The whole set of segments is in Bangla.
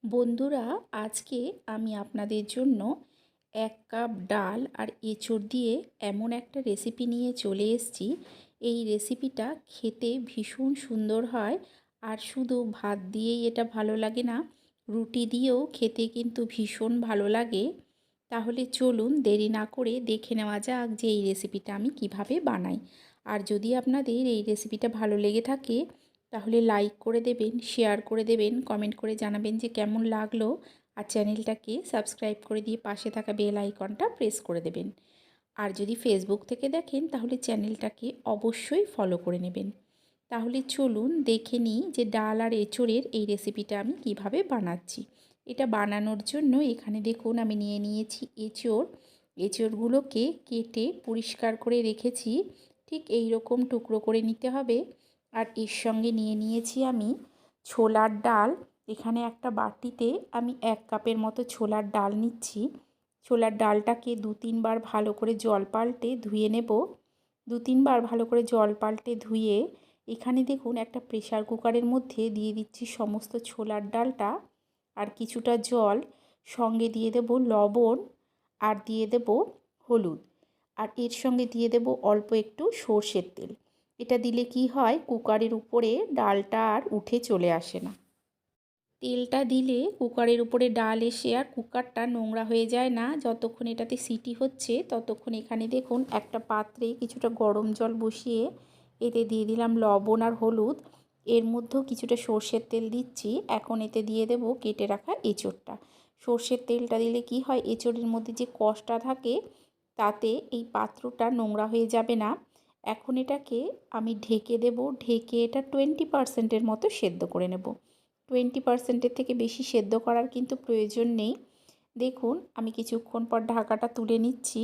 বন্ধুরা, আজকে আমি আপনাদের জন্য ১ কাপ ডাল আর এঁচোড় দিয়ে এমন একটা রেসিপি নিয়ে চলে এসেছি। এই রেসিপিটা খেতে ভীষণ সুন্দর হয়। আর শুধু ভাত দিয়েই এটা ভালো লাগে না, রুটি দিয়েও খেতে কিন্তু ভীষণ ভালো লাগে। তাহলে চলুন দেরি না করে দেখে নেওয়া যাক যে এই রেসিপিটা আমি কিভাবে বানাই। আর যদি আপনাদের এই রেসিপিটা ভালো লেগে থাকে তাহলে লাইক করে দেবেন, শেয়ার করে দেবেন, কমেন্ট করে জানাবেন যে কেমন লাগলো। আর চ্যানেলটাকে সাবস্ক্রাইব করে দিয়ে পাশে থাকা বেল আইকনটা প্রেস করে দেবেন। আর যদি ফেসবুক থেকে দেখেন তাহলে চ্যানেলটাকে অবশ্যই ফলো করে নেবেন। তাহলে চলুন দেখে নিই যে ডাল আর এঁচোড়ের এই রেসিপিটা আমি কিভাবে বানাচ্ছি। এটা বানানোর জন্য এখানে দেখুন আমি নিয়ে নিয়েছি এঁচোড়। এঁচোড়গুলোকে কেটে পরিষ্কার করে রেখেছি। ঠিক এই রকম টুকরো করে নিতে হবে। আর এর সঙ্গে নিয়ে নিয়েছি আমি ছোলার ডাল। এখানে একটা বাটিতে আমি 1 কাপের মতো ছোলার ডাল নিচ্ছি। ছোলার ডালটাকে 2-3 বার ভালো করে জল পাল্টে ধুয়ে নেব। 2-3 বার ভালো করে জল পাল্টে ধুয়ে এখানে দেখুন একটা প্রেসার কুকারের মধ্যে দিয়ে দিচ্ছি সমস্ত ছোলার ডালটা আর কিছুটা জল, সঙ্গে দিয়ে দেব লবণ আর দিয়ে দেব হলুদ। আর এর সঙ্গে দিয়ে দেব অল্প একটু সর্ষের তেল। এটা দিলে কি হয়, কুকারের উপরে ডালটা আর উঠে চলে আসে না। তেলটা দিলে কুকারের উপরে ডাল এসে আর কুকারটা নোংরা হয়ে যায় না। যতক্ষণ এটাতে সিটি হচ্ছে ততক্ষণ এখানে দেখুন একটা পাত্রে কিছুটা গরম জল বসিয়ে এতে দিয়ে দিলাম লবণ আর হলুদ। এর মধ্যেও কিছুটা সর্ষের তেল দিচ্ছি। এখন এতে দিয়ে দেব কেটে রাখা এঁচোড়টা। সর্ষের তেলটা দিলে কি হয়, এঁচোড়ের মধ্যে যে কষটা থাকে তাতে এই পাত্রটা নোংরা হয়ে যাবে না। এখন এটাকে আমি ঢেকে দেব। ঢেকে এটা 20%-এর মতো সেদ্ধ করে নেব। 20%-এর থেকে বেশি সেদ্ধ করার কিন্তু প্রয়োজন নেই। দেখুন আমি কিছুক্ষণ পর ঢাকাটা তুলে নিচ্ছি।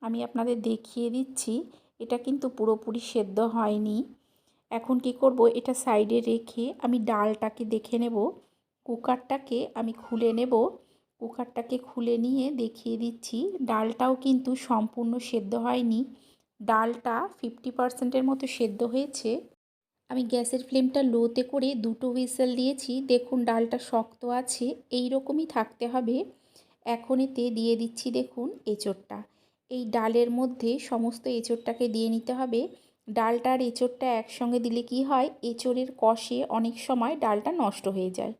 আমি আপনাদের দেখিয়ে দিচ্ছি এটা কিন্তু পুরোপুরি সেদ্ধ হয়নি। এখন কি করব, এটা সাইডে রেখে আমি ডালটাকে দেখে নেব। কুকারটাকে আমি খুলে নেব। কুকারটাকে খুলে নিয়ে দেখিয়ে দিচ্ছি ডালটাও কিন্তু সম্পূর্ণ সেদ্ধ হয়নি। ডালটা 50%-এর মতো সেদ্ধ হয়েছে। আমি গ্যাসের ফ্লেমটা লোতে করে 2টো হুইসেল দিয়েছি। দেখুন ডালটা শক্ত আছে, এই রকমই থাকতে হবে। এখন এতে দিয়ে দিচ্ছি দেখুন এঁচোড়টা। এই ডালের মধ্যে সমস্ত এঁচোড়টাকে দিয়ে নিতে হবে। ডালটা আর এঁচোড়টা একসঙ্গে দিলে কি হয়, এঁচোড়ের কষে অনেক সময় ডালটা নষ্ট হয়ে যায়।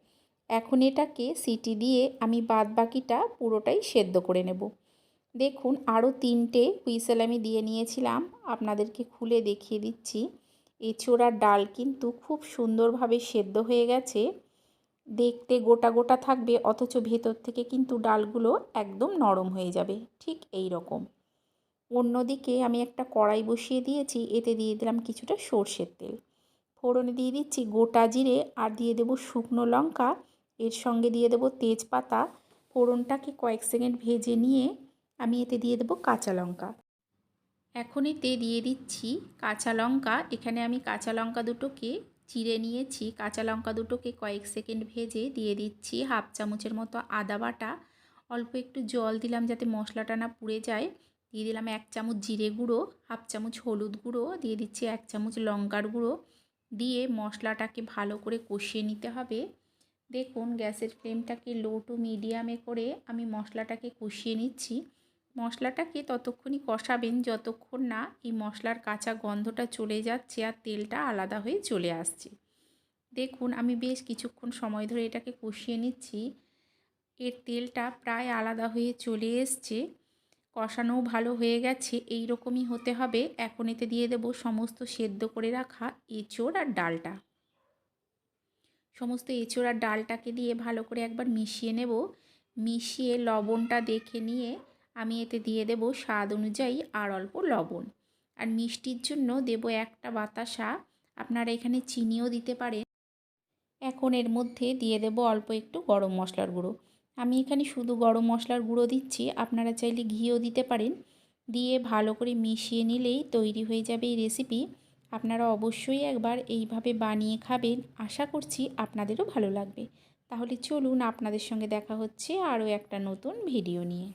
এখন এটাকে সিটি দিয়ে আমি বাদবাকিটা পুরোটাই সেদ্ধ করে নেব। দেখুন আরও 3টে হুইসেল আমি দিয়ে নিয়েছিলাম। আপনাদেরকে খুলে দেখিয়ে দিচ্ছি এঁচোড় আর ডাল কিন্তু খুব সুন্দরভাবে সেদ্ধ হয়ে গেছে। দেখতে গোটা গোটা থাকবে অথচ ভেতর থেকে কিন্তু ডালগুলো একদম নরম হয়ে যাবে, ঠিক এই রকম। অন্যদিকে আমি একটা কড়াই বসিয়ে দিয়েছি। এতে দিয়ে দিলাম কিছুটা সর্ষের তেল। ফোড়নে দিয়ে দিচ্ছি গোটা জিরে আর দিয়ে দেব শুকনো লঙ্কা। এর সঙ্গে দিয়ে দেব তেজপাতা। ফোড়নটাকে কয়েক সেকেন্ড ভেজে নিয়ে আমি এতে দিয়ে দেব কাঁচা লঙ্কা। এখন এতে দিয়ে দিচ্ছি কাঁচা লঙ্কা। এখানে আমি কাঁচা লঙ্কা দুটোকে চিড়ে নিয়েছি। কাঁচা লঙ্কা দুটোকে কয়েক সেকেন্ড ভেজে দিয়ে দিচ্ছি 1/2 চামচের মতো আদা বাটা। অল্প একটু জল দিলাম যাতে মশলাটা না পুড়ে যায়। দিয়ে দিলাম 1 চামচ জিরে গুঁড়ো, 1/2 চামচ হলুদ গুঁড়ো, দিয়ে দিচ্ছি 1 চামচ লঙ্কার গুঁড়ো। দিয়ে মশলাটাকে ভালো করে কষিয়ে নিতে হবে। দেখুন গ্যাসের ফ্লেমটাকে লো টু মিডিয়ামে করে আমি মশলাটাকে কষিয়ে নিচ্ছি। মশলাটাকে ততক্ষণই কষাবেন যতক্ষণ না এই মশলার কাঁচা গন্ধটা চলে যাচ্ছে আর তেলটা আলাদা হয়ে চলে আসছে। দেখুন আমি বেশ কিছুক্ষণ সময় ধরে এটাকে কষিয়ে নিচ্ছি। এর তেলটা প্রায় আলাদা হয়ে চলে এসছে, কষানোও ভালো হয়ে গেছে। এই রকমই হতে হবে। এখন এতে দিয়ে দেব সমস্ত সেদ্ধ করে রাখা এঁচোড় আর ডালটা। সমস্ত এঁচোড় আর ডালটাকে দিয়ে ভালো করে একবার মিশিয়ে নেব। মিশিয়ে লবণটা দেখে নিয়ে আমি এতে দিয়ে দেব স্বাদ অনুযায়ী আর অল্প লবণ। আর মিষ্টির জন্য দেব একটা বাতাসা, আপনারা এখানে চিনিও দিতে পারেন। এখন এর মধ্যে দিয়ে দেব অল্প একটু গরম মশলার গুঁড়ো। আমি এখানে শুধু গরম মশলার গুঁড়ো দিচ্ছি, আপনারা চাইলে ঘিও দিতে পারেন। দিয়ে ভালো করে মিশিয়ে নিলেই তৈরি হয়ে যাবে এই রেসিপি। আপনারা অবশ্যই একবার এইভাবে বানিয়ে খাবেন, আশা করছি আপনাদেরও ভালো লাগবে। তাহলে চলুন আপনাদের সঙ্গে দেখা হচ্ছে আরও একটা নতুন ভিডিও নিয়ে।